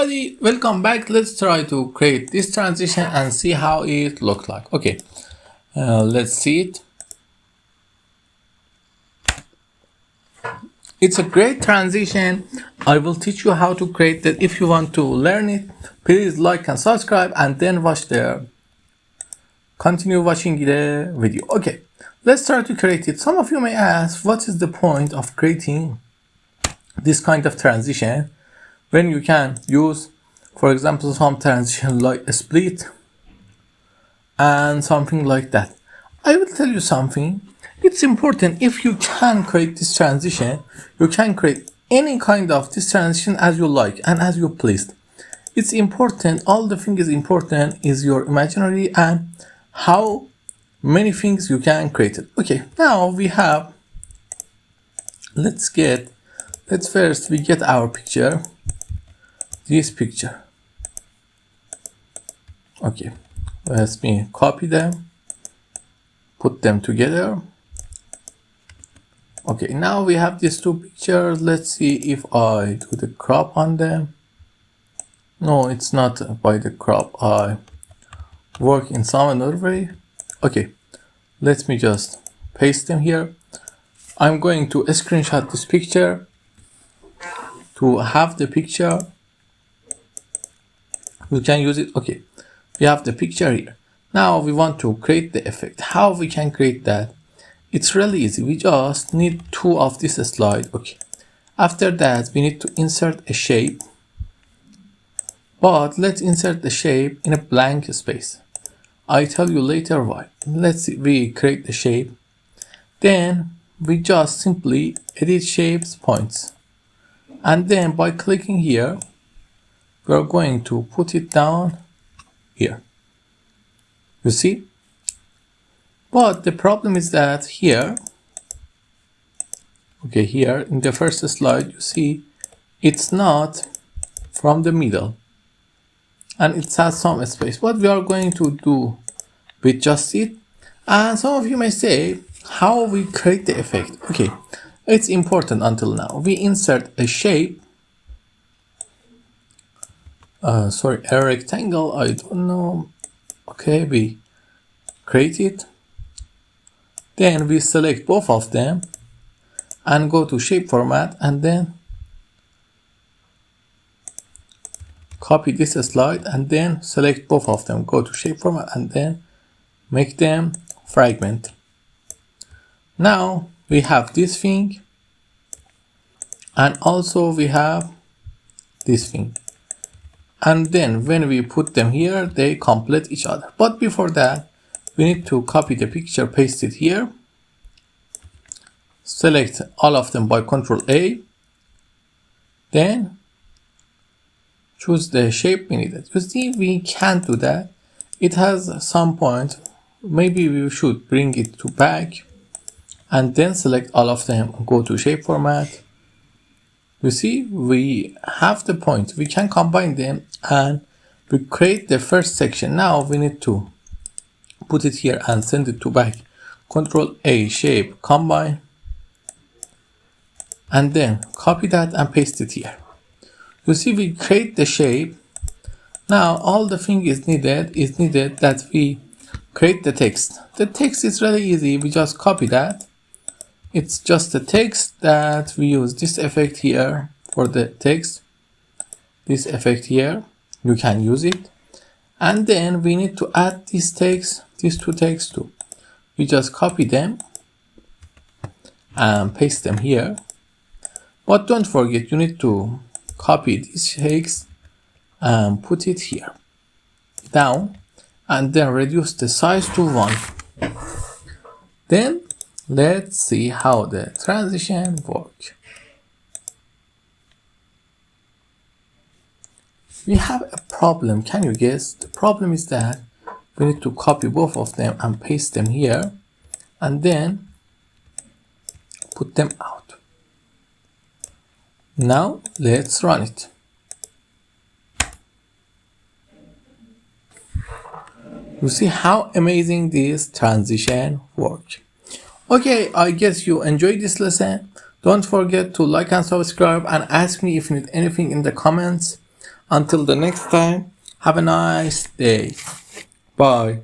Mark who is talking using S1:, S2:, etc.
S1: everybody, welcome back. Let's try to create this transition and see how it looks like. Okay, let's see it. It's a great transition. I will teach you how to create that. If you want to learn it, please like and subscribe and then continue watching the video. Okay, let's try to create it. Some of you may ask, what is the point of creating this kind of transition when you can use, for example, some transition like a split and something like that? I will tell you something. It's important. If you can create this transition, you can create any kind of this transition as you like and as you please. It's important. All the thing is important is your imaginary and how many things you can create it. Okay, now we have, let's first we get our picture, this picture. Okay, let me copy them, put them together. Okay, now we have these two pictures. Let's see if I do the crop on them. No, it's not by the crop. I work in some other way. Okay, let me just paste them here. I'm going to screenshot this picture to have the picture. You can use it. Okay, we have the picture here. Now we want to create the effect. How we can create that? It's really easy. We just need two of this slide. Okay, after that we need to insert a shape, but let's insert the shape in a blank space. I tell you later why. Let's see, we create the shape, then we just simply edit shapes points, and then by clicking here we're going to put it down here. You see? But the problem is that here, okay, here in the first slide, you see it's not from the middle and it has some space. What we are going to do with just it, and some of you may say, how we create the effect? Okay, it's important until now. We insert a shape, a rectangle, I don't know. Okay, we create it. Then we select both of them and go to shape format and then copy this slide and then select both of them, go to shape format and then make them fragment. Now we have this thing and also we have this thing, and then when we put them here they complete each other. But before that we need to copy the picture, paste it here, select all of them by Ctrl A, then choose the shape we needed. You see, we can't do that. It has some point. Maybe we should bring it to back and then select all of them, go to shape format. You see, we have the point. We can combine them and we create the first section. Now we need to put it here and send it to back. Ctrl A, shape, combine, and then copy that and paste it here. You see, we create the shape. Now all the thing is needed that we create the text. The text is really easy. We just copy that. It's just the text that we use this effect here for the text. This effect here, you can use it. And then we need to add this text, these two texts too. We just copy them and paste them here. But don't forget, you need to copy this text and put it here down and then reduce the size to 1. Then let's see how the transition works. We have a problem. Can you guess? The problem is that we need to copy both of them and paste them here and then put them out. Now let's run it. You see how amazing this transition works. Okay, I guess you enjoyed this lesson. Don't forget to like and subscribe and ask me if you need anything in the comments. Until the next time, have a nice day. Bye.